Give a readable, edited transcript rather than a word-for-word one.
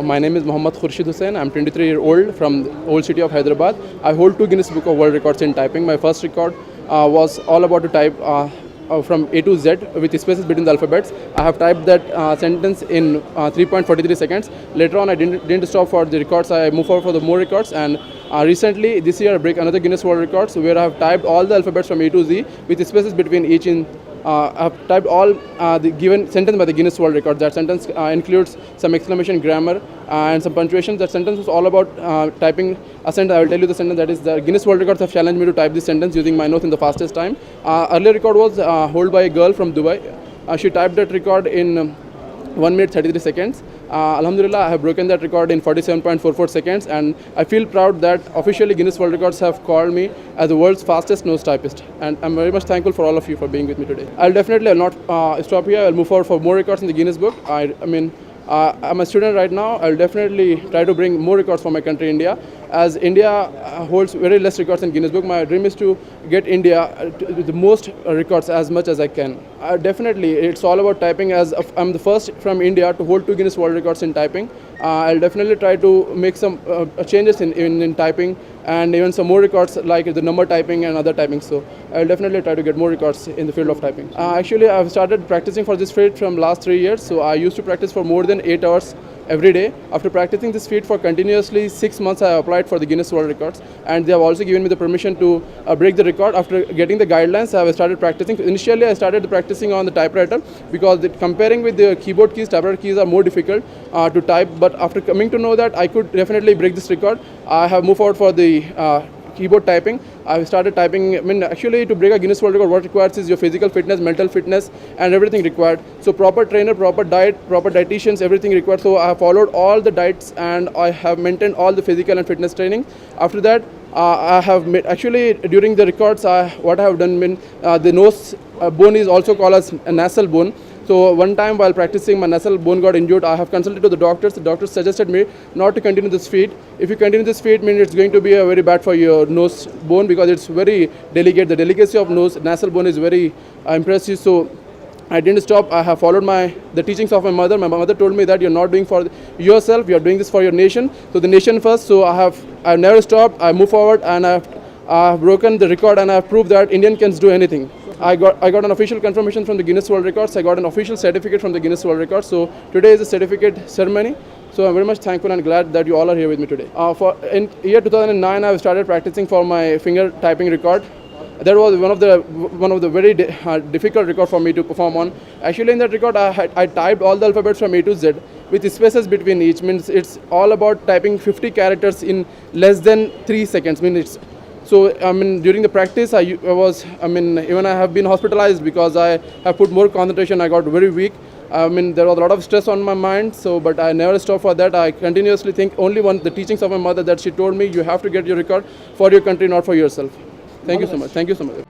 My name is Mohammad Khurshid Hussain. I'm 23-year-old from the old city of Hyderabad. I hold 2 Guinness Book of World Records in typing. My first record was all about to type from A to Z with spaces between the alphabets. I have typed that sentence in 3.43 seconds. Later on, I didn't stop for the records. I moved forward for the more records, and recently this year I break another Guinness World Records where I have typed all the alphabets from A to Z with spaces between each in. I have typed all the given sentence by the Guinness World Record. That sentence includes some exclamation, grammar, and some punctuation. That sentence was all about typing a sentence. I will tell you the sentence. That is, the Guinness World Records have challenged me to type this sentence using my nose in the fastest time. Earlier record was held by a girl from Dubai. She typed that record in 1 minute 33 seconds. Alhamdulillah, I have broken that record in 47.44 seconds, and I feel proud that officially Guinness World Records have called me as the world's fastest nose typist, and I'm very much thankful for all of you for being with me today. I'll not stop here. I'll move forward for more records in the Guinness Book. I'm a student right now. I'll definitely try to bring more records for my country, India. As India holds very less records in Guinness Book, my dream is to get India to the most records as much as I can. Definitely, it's all about typing. As I'm the first from India to hold 2 Guinness World Records in typing, I'll definitely try to make some changes in typing, and even some more records like the number typing and other typing. So I'll definitely try to get more records in the field of typing. Actually, I've started practicing for this field from last 3 years. So I used to practice for more than 8 hours every day. After practicing this feat for continuously 6 months, I applied for the Guinness World Records, and they have also given me the permission to break the record. After getting the guidelines, I have started practicing. Initially, I started practicing on the typewriter because comparing with the keyboard keys, typewriter keys are more difficult to type. But after coming to know that I could definitely break this record, I have moved forward for the keyboard typing. I started typing. Actually, to break a Guinness World Record, what requires is your physical fitness, mental fitness, and everything required. So proper trainer, proper diet, proper dietitians, everything required. So I have followed all the diets, and I have maintained all the physical and fitness training. After that, I have made, actually during the records, what I have done, the nose bone is also called as a nasal bone. So one time while practicing, my nasal bone got injured. I have consulted to the doctors. The doctors suggested me not to continue this feat. If you continue this feat, it's going to be very bad for your nose bone because it's very delicate. The delicacy of nasal bone is very impressive. So I didn't stop. I have followed the teachings of my mother. My mother told me that you're not doing for yourself, you're doing this for your nation. So the nation first. So I've never stopped. I move forward, and I've broken the record, and I've proved that Indian can do anything. I got an official confirmation from the Guinness World Records. I got an official certificate from the Guinness World Records. So today is a certificate ceremony. So I'm very much thankful and glad that you all are here with me today. In year 2009, I started practicing for my finger typing record. That was one of the very difficult record for me to perform on. Actually, in that record, I typed all the alphabets from A to Z with spaces between each. It's all about typing 50 characters in less than 3 seconds. So during the practice, even I have been hospitalized because I have put more concentration. I got very weak. There was a lot of stress on my mind. But I never stopped for that. I continuously think only the teachings of my mother, that she told me you have to get your record for your country, not for yourself. Thank you so much. Thank you so much.